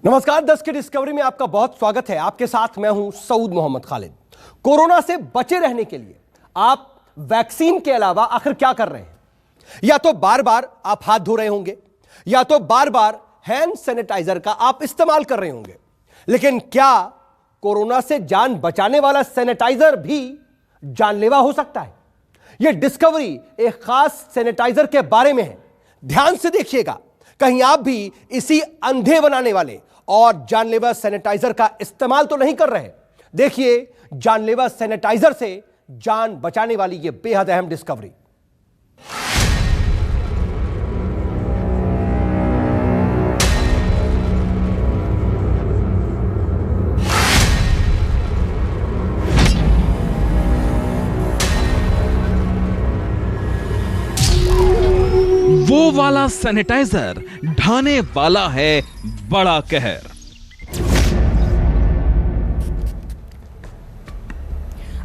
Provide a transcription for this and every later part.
नमस्कार, 10 की डिस्कवरी में आपका बहुत स्वागत है। आपके साथ मैं हूं सऊद मोहम्मद खालिद। कोरोना से बचे रहने के लिए आप वैक्सीन के अलावा आखिर क्या कर रहे हैं? या तो बार बार आप हाथ धो रहे होंगे, या तो बार बार हैंड सैनिटाइजर का आप इस्तेमाल कर रहे होंगे। लेकिन क्या कोरोना से जान बचाने वाला सैनिटाइजर भी जानलेवा हो सकता है? यह डिस्कवरी एक खास सैनिटाइजर के बारे में है। ध्यान से देखिएगा, कहीं आप भी इसी अंधे बनाने वाले और जानलेवा सैनिटाइजर का इस्तेमाल तो नहीं कर रहे। देखिए जानलेवा सैनिटाइजर से जान बचाने वाली यह बेहद अहम डिस्कवरी। वो वाला सैनिटाइजर ढाने वाला है बड़ा कहर।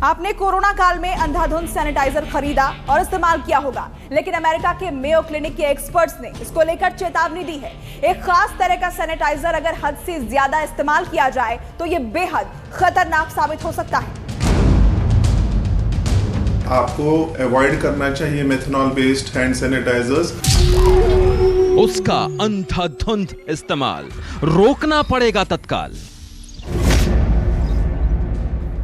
आपने कोरोना काल में अंधाधुंध सैनिटाइजर खरीदा और इस्तेमाल किया होगा, लेकिन अमेरिका के मेयो क्लिनिक के एक्सपर्ट्स ने इसको लेकर चेतावनी दी है। एक खास तरह का सैनिटाइजर अगर हद से ज्यादा इस्तेमाल किया जाए तो यह बेहद खतरनाक साबित हो सकता है। आपको अवॉइड करना चाहिए मेथनॉल बेस्ड हैंड सैनिटाइजर्स। उसका अंधाधुंध इस्तेमाल रोकना पड़ेगा तत्काल।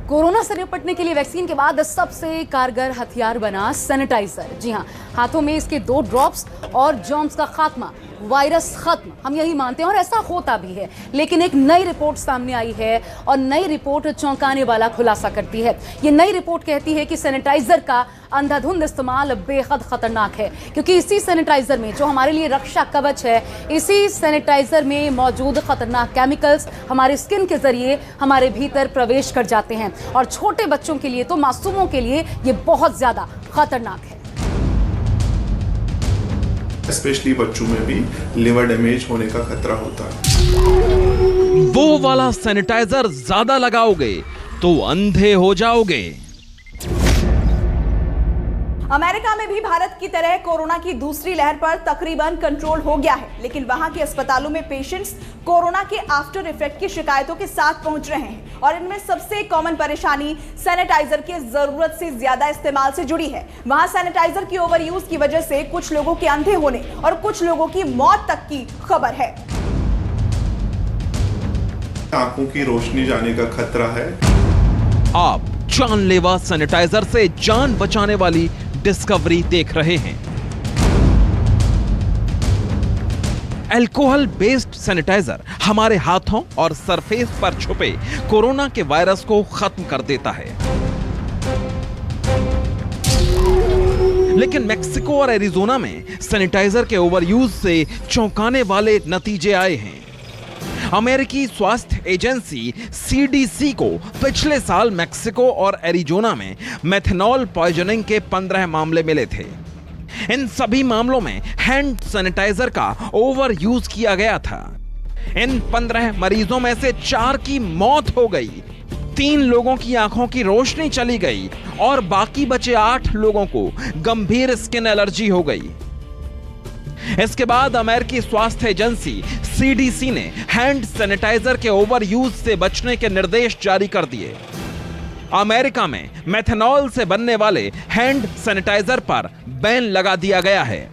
कोरोना से निपटने के लिए वैक्सीन के बाद सबसे कारगर हथियार बना सैनिटाइजर। जी हां, हाथों में इसके 2 ड्रॉप्स और जर्म्स का खात्मा, वायरस खत्म, हम यही मानते हैं और ऐसा होता भी है। लेकिन एक नई रिपोर्ट सामने आई है और नई रिपोर्ट चौंकाने वाला खुलासा करती है। ये नई रिपोर्ट कहती है कि सैनिटाइजर का अंधाधुंध इस्तेमाल बेहद खतरनाक है, क्योंकि इसी सैनिटाइजर में जो हमारे लिए रक्षा कवच है, इसी सैनिटाइजर में मौजूद खतरनाक केमिकल्स हमारे स्किन के जरिए हमारे भीतर प्रवेश कर जाते हैं और छोटे बच्चों के लिए तो मासूमों के लिए ये बहुत ज्यादा खतरनाक है। स्पेशली बच्चों में भी लिवर डैमेज होने का खतरा होता है। वो वाला सैनिटाइजर ज्यादा लगाओगे तो अंधे हो जाओगे। अमेरिका में भी भारत की तरह कोरोना की दूसरी लहर पर तकरीबन कंट्रोल हो गया है, लेकिन वहां के अस्पतालों में पेशेंट्स कोरोना के आफ्टर इफेक्ट की शिकायतों के साथ पहुंच रहे हैं और इनमें सबसे कॉमन परेशानी सैनिटाइजर के जरूरत से ज्यादा इस्तेमाल से जुड़ी है। वहां सैनिटाइजर की ओवर यूज की वजह से कुछ लोगों के अंधे होने और कुछ लोगों की मौत तक की खबर है। आंखों की रोशनी जाने का खतरा है। आप जानलेवा सैनिटाइजर से जान बचाने वाली डिस्कवरी देख रहे हैं। अल्कोहल बेस्ड सैनिटाइजर हमारे हाथों और सरफेस पर छुपे कोरोना के वायरस को खत्म कर देता है। लेकिन मेक्सिको और एरिजोना में सैनिटाइजर के ओवरयूज से चौंकाने वाले नतीजे आए हैं। अमेरिकी स्वास्थ्य एजेंसी CDC को पिछले साल मेक्सिको और एरिजोना में मेथनॉल पॉइजनिंग के 15 मामले मिले थे। इन सभी मामलों में हैंड सैनिटाइजर का ओवर यूज किया गया था। इन 15 मरीजों में से 4 की मौत हो गई, 3 लोगों की आंखों की रोशनी चली गई और बाकी बचे 8 लोगों को गंभीर स्किन एलर्जी हो गई। इसके बाद अमेरिकी स्वास्थ्य एजेंसी CDC ने हैंड सैनिटाइजर के ओवर यूज से बचने के निर्देश जारी कर दिए। अमेरिका में मेथनॉल से बनने वाले हैंड सैनिटाइजर पर बैन लगा दिया गया है।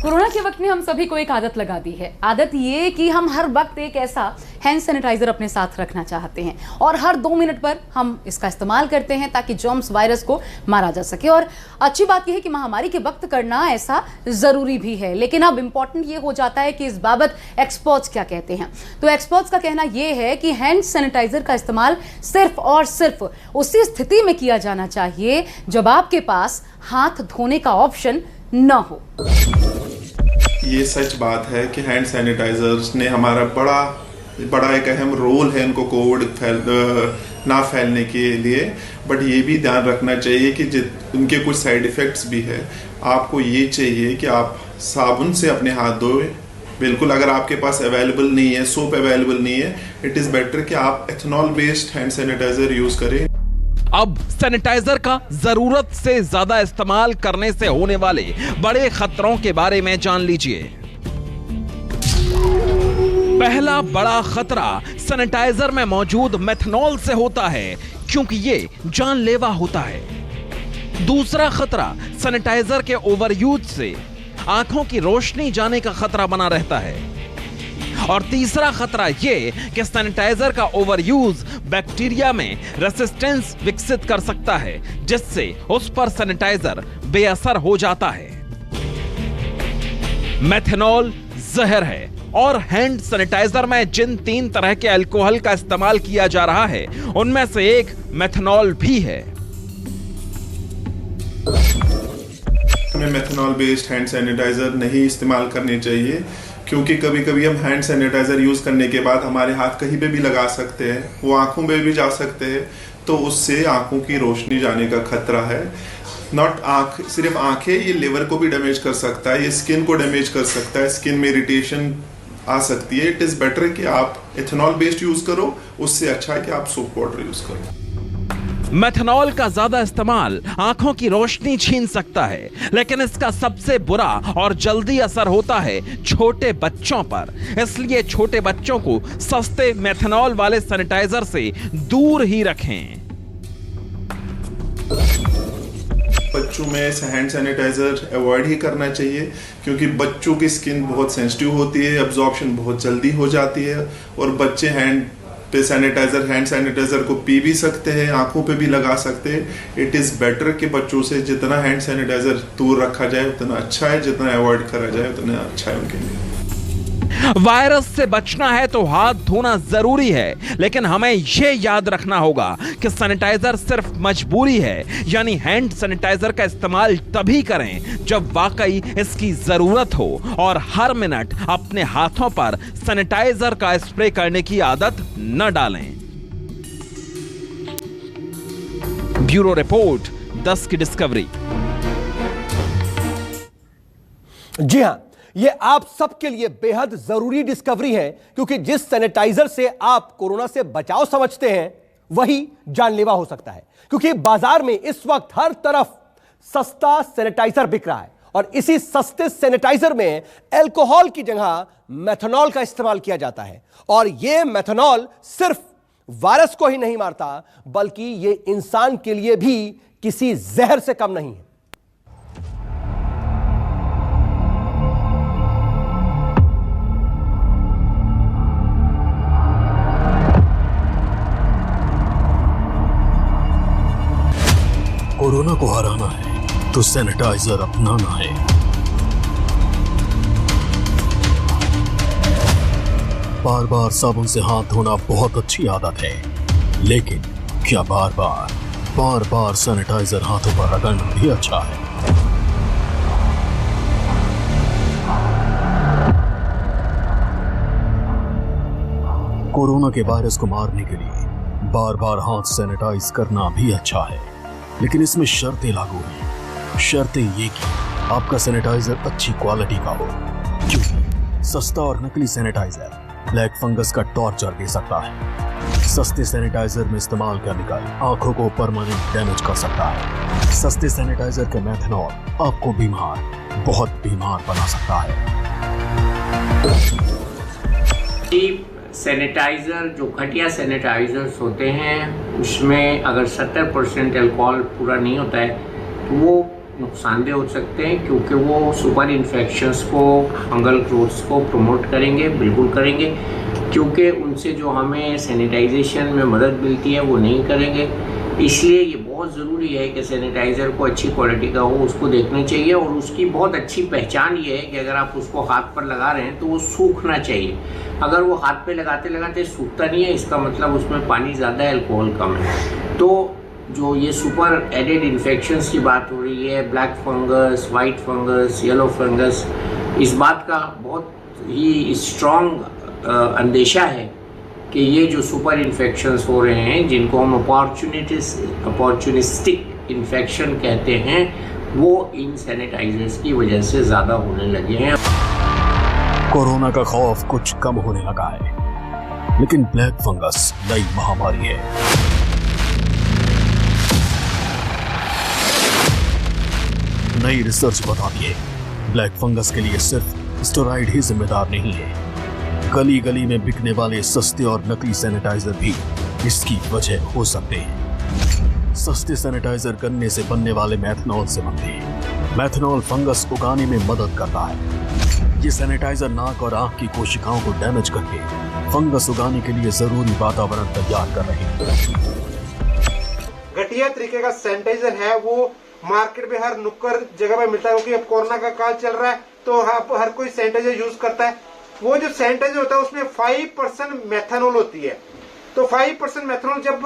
कोरोना के वक्त में हम सभी को एक आदत लगा दी है। आदत ये कि हम हर वक्त एक ऐसा हैंड सैनिटाइजर अपने साथ रखना चाहते हैं और हर 2 मिनट पर हम इसका इस्तेमाल करते हैं ताकि जर्म्स वायरस को मारा जा सके। और अच्छी बात यह है कि महामारी के वक्त करना ऐसा जरूरी भी है। लेकिन अब इंपॉर्टेंट ये हो जाता है कि इस बाबत एक्सपर्ट्स क्या कहते हैं। तो एक्सपर्ट्स का कहना यह है कि हैंड सैनिटाइजर का इस्तेमाल सिर्फ और सिर्फ उसी स्थिति में किया जाना चाहिए जब आपके पास हाथ धोने का ऑप्शन न हो। ये सच बात है कि हैंड सैनिटाइजर्स ने हमारा बड़ा एक अहम रोल है उनको कोविड ना फैलने के लिए। बट ये भी ध्यान रखना चाहिए कि उनके कुछ साइड इफ़ेक्ट्स भी है। आपको ये चाहिए कि आप साबुन से अपने हाथ धोएं। बिल्कुल, अगर आपके पास अवेलेबल नहीं है, सोप अवेलेबल नहीं है, इट इज़ बेटर कि आप ethanol based hand sanitiser use करें। अब सैनिटाइजर का जरूरत से ज्यादा इस्तेमाल करने से होने वाले बड़े खतरों के बारे में जान लीजिए। पहला बड़ा खतरा सैनिटाइजर में मौजूद मेथनॉल से होता है, क्योंकि ये जानलेवा होता है। दूसरा खतरा सैनिटाइजर के ओवरयूज से आंखों की रोशनी जाने का खतरा बना रहता है। और तीसरा खतरा ये कि सैनिटाइजर का ओवरयूज बैक्टीरिया में रेसिस्टेंस विकसित कर सकता है, जिससे उस पर सैनिटाइजर बेअसर हो जाता है। मेथनॉल जहर है और हैंड सैनिटाइजर में जिन 3 तरह के अल्कोहल का इस्तेमाल किया जा रहा है, उनमें से एक मेथनॉल भी है। हमें मेथनॉल बेस्ड हैंड सैनिटाइजर नहीं इस्तेमाल करनी चाहिए, क्योंकि कभी कभी हम हैंड सैनिटाइजर यूज करने के बाद हमारे हाथ कहीं पे भी लगा सकते हैं, वो आंखों में भी जा सकते हैं, तो उससे आंखों की रोशनी जाने का खतरा है। नॉट आंख, सिर्फ आंखें, ये लिवर को भी डैमेज कर सकता है, ये स्किन को डैमेज कर सकता है, स्किन में इरिटेशन आ सकती है। इट इज बेटर कि आप इथेनॉल बेस्ड यूज करो, उससे अच्छा है कि आप सोप वाटर यूज करो। मेथनॉल का ज्यादा इस्तेमाल आंखों की रोशनी छीन सकता है, लेकिन इसका सबसे बुरा और जल्दी असर होता है छोटे बच्चों पर। इसलिए छोटे बच्चों को सस्ते मेथनॉल वाले सैनिटाइजर से दूर ही रखें। बच्चों में हैंड सैनिटाइजर अवॉइड ही करना चाहिए, क्योंकि बच्चों की स्किन बहुत सेंसिटिव होती है, एब्जॉर्प्शन बहुत जल्दी हो जाती है, और बच्चे हैंड सैनिटाइजर को पी भी सकते हैं, आंखों पे भी लगा सकते हैं। इट इज बेटर कि बच्चों से जितना हैंड सैनिटाइजर दूर रखा जाए उतना अच्छा है, जितना अवॉइड करा जाए उतना अच्छा है उनके लिए। वायरस से बचना है तो हाथ धोना जरूरी है, लेकिन हमें यह याद रखना होगा कि सैनिटाइजर सिर्फ मजबूरी है, यानी हैंड सैनिटाइजर का इस्तेमाल तभी करें जब वाकई इसकी जरूरत हो, और हर मिनट अपने हाथों पर सैनिटाइजर का स्प्रे करने की आदत न डालें। ब्यूरो रिपोर्ट, 10 की डिस्कवरी। जी हां, ये आप सबके लिए बेहद जरूरी डिस्कवरी है, क्योंकि जिस सैनिटाइजर से आप कोरोना से बचाव समझते हैं वही जानलेवा हो सकता है। क्योंकि बाजार में इस वक्त हर तरफ सस्ता सैनिटाइजर बिक रहा है, और इसी सस्ते सैनिटाइजर में अल्कोहल की जगह मेथनॉल का इस्तेमाल किया जाता है। और यह मेथनॉल सिर्फ वायरस को ही नहीं मारता, बल्कि यह इंसान के लिए भी किसी जहर से कम नहीं है। कोरोना को हराना है तो सैनिटाइजर अपनाना है। बार बार साबुन से हाथ धोना बहुत अच्छी आदत है, लेकिन क्या बार बार सैनिटाइजर हाथों पर रगड़ना भी अच्छा है? कोरोना के वायरस को मारने के लिए बार बार हाथ सैनिटाइज करना भी अच्छा है, लेकिन इसमें शर्तें लागू हैं। शर्तें ये कि आपका सैनिटाइजर अच्छी क्वालिटी का हो, क्योंकि सस्ता और नकली सैनिटाइजर ब्लैक फंगस का टॉर्चर दे सकता है। सस्ते सैनिटाइजर में इस्तेमाल केमिकल आंखों को परमानेंट डैमेज कर सकता है। सस्ते सैनिटाइजर के मेथनॉल आपको बहुत बीमार बना सकता है। सैनिटाइज़र जो घटिया सैनिटाइज़र्स होते हैं, उसमें अगर 70% अल्कोहल पूरा नहीं होता है तो वो नुकसानदेह हो सकते हैं, क्योंकि वो सुपर इन्फेक्शंस को, फंगल ग्रोथ्स को प्रमोट करेंगे, बिल्कुल करेंगे, क्योंकि उनसे जो हमें सैनिटाइजेशन में मदद मिलती है वो नहीं करेंगे। इसलिए ये बहुत ज़रूरी है कि सैनिटाइज़र को अच्छी क्वालिटी का हो, उसको देखना चाहिए। और उसकी बहुत अच्छी पहचान ये है कि अगर आप उसको हाथ पर लगा रहे हैं तो वो सूखना चाहिए। अगर वो हाथ पे लगाते लगाते सूखता नहीं है, इसका मतलब उसमें पानी ज़्यादा है, अल्कोहल कम है। तो जो ये सुपर एडेड इन्फेक्शंस की बात हो रही है, black fungus, white fungus, yellow fungus, इस बात का बहुत ही स्ट्रॉन्ग अंदेशा है कि ये जो सुपर इन्फेक्शंस हो रहे हैं, जिनको हम अपॉर्चुनिस्टिक इन्फेक्शन कहते हैं, वो इन सैनिटाइजर्स की वजह से ज़्यादा होने लगे हैं। कोरोना का खौफ कुछ कम होने लगा है, लेकिन ब्लैक फंगस नई महामारी है। नई रिसर्च बताती है ब्लैक फंगस के लिए सिर्फ स्टेरॉइड ही जिम्मेदार नहीं है, गली गली में बिकने वाले सस्ते और नकली सैनिटाइजर भी इसकी वजह हो सकते हैं। सस्ते सैनिटाइजर गन्ने से बनने वाले मेथनॉल से बनते हैं। मेथनॉल फंगस उगाने में मदद करता है। ये सैनिटाइजर नाक और आंख की कोशिकाओं को डैमेज करके फंगस उगाने के लिए जरूरी वातावरण तैयार कर रहे हैं। घटिया तरीके का सैनिटाइजर है, वो मार्केट में हर नुक्कड़ जगह पे मिलता है, क्योंकि अब कोरोना का काल चल रहा है तो हर कोई सैनिटाइजर यूज करता है। वो जो सैनिटाइजर होता है उसमें 5% मेथनॉल होती है। तो 5% मेथनॉल जब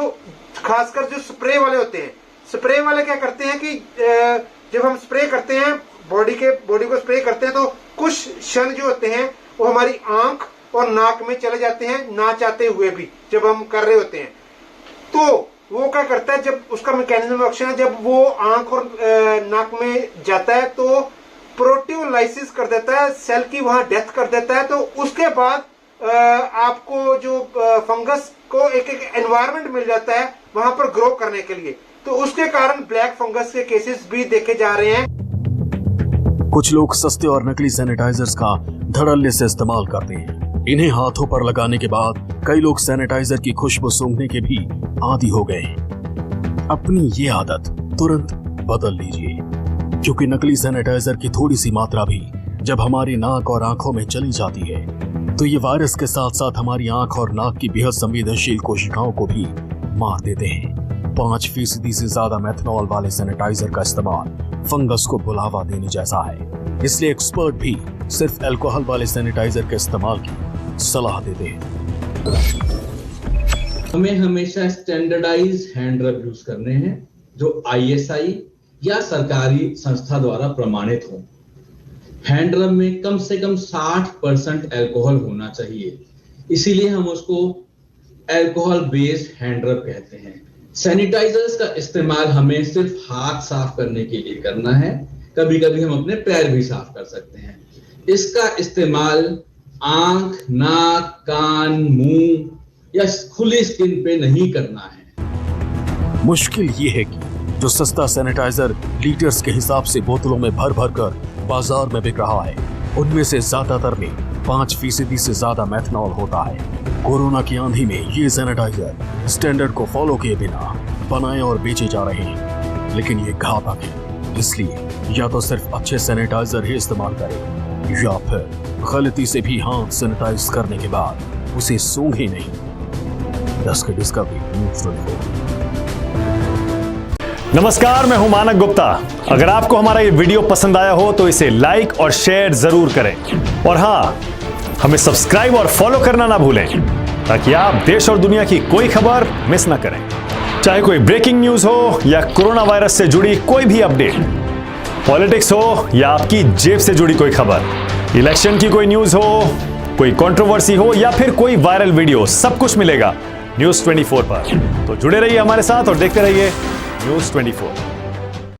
खासकर जो स्प्रे वाले होते हैं, स्प्रे वाले क्या करते हैं कि जब हम स्प्रे करते हैं बॉडी को स्प्रे करते हैं तो कुछ क्षण जो होते हैं वो हमारी आंख और नाक में चले जाते हैं, ना चाहते हुए भी जब हम कर रहे होते हैं। तो वो क्या करता है, जब उसका मैकेनिज्म ऑफ एक्शन है, जब वो आंख और नाक में जाता है तो प्रोटियोलाइसिस कर देता है, सेल की वहां डेथ कर देता है। तो उसके बाद आपको जो फंगस को एक एनवायरनमेंट मिल जाता है वहां पर ग्रो करने के लिए। तो उसके कारण ब्लैक फंगस के केसेस भी देखे जा रहे हैं। कुछ लोग सस्ते और नकली सैनिटाइजर्स का धड़ल्ले से इस्तेमाल करते हैं। इन्हें हाथों पर लगाने के बाद कई लोग सैनिटाइजर की खुशबू सूंघने के भी आदी हो गए हैं। अपनी ये आदत तुरंत बदल लीजिए, क्योंकि नकली सैनिटाइजर की थोड़ी सी मात्रा भी जब हमारी नाक और आंखों में चली जाती है तो ये वायरस के साथ साथ हमारी आंख और नाक की बेहद संवेदनशील कोशिकाओं को भी मार देते हैं। 5% से ज्यादा मेथनॉल वाले सैनिटाइजर का इस्तेमाल फंगस को बुलावा देने जैसा है। इसलिए एक्सपर्ट भी सिर्फ अल्कोहल वाले सैनिटाइजर के इस्तेमाल की सलाह देते हैं। हमें हमेशा स्टैंडर्डाइज हैंड रब यूज करने हैं जो ISI या सरकारी संस्था द्वारा प्रमाणित हो। हैंड रब में कम से कम 60% अल्कोहल होना चाहिए, इसीलिए हम उसको अल्कोहल बेस्ड हैंड रब कहते हैं। सैनिटाइजर्स का इस्तेमाल हमें सिर्फ हाथ साफ करने के लिए करना है, कभी कभी हम अपने पैर भी साफ कर सकते हैं। इसका इस्तेमाल आंख, नाक, कान, मुंह या खुली स्किन पे नहीं करना है। मुश्किल ये है कि जो सस्ता सैनिटाइजर लीटर्स के हिसाब से बोतलों में भर भर कर बाजार में बिक रहा है, उनमें से ज्यादातर में 5% से ज्यादा मेथनॉल होता है। कोरोना की आंधी में ये सैनिटाइजर स्टैंडर्ड को फॉलो किए बिना बनाए और बेचे जा रहे हैं, लेकिन ये घातक है। इसलिए या तो सिर्फ अच्छे सैनिटाइजर ही इस्तेमाल करें या फिर गलती से भी हाथ सैनिटाइज करने के बाद उसे सूंघे नहीं। Discovery news 24। नमस्कार, मैं हूं मानक गुप्ता। अगर आपको हमारा ये वीडियो पसंद आया हो तो इसे लाइक और शेयर जरूर करें, और हाँ, हमें सब्सक्राइब और फॉलो करना ना भूलें ताकि आप देश और दुनिया की कोई खबर मिस ना करें। चाहे कोई ब्रेकिंग न्यूज हो या कोरोना वायरस से जुड़ी कोई भी अपडेट, पॉलिटिक्स हो या आपकी जेब से जुड़ी कोई खबर, इलेक्शन की कोई न्यूज हो, कोई कंट्रोवर्सी हो या फिर कोई वायरल वीडियो, सब कुछ मिलेगा न्यूज़ 24 पर। तो जुड़े रहिए हमारे साथ और देखते रहिए न्यूज़ 24।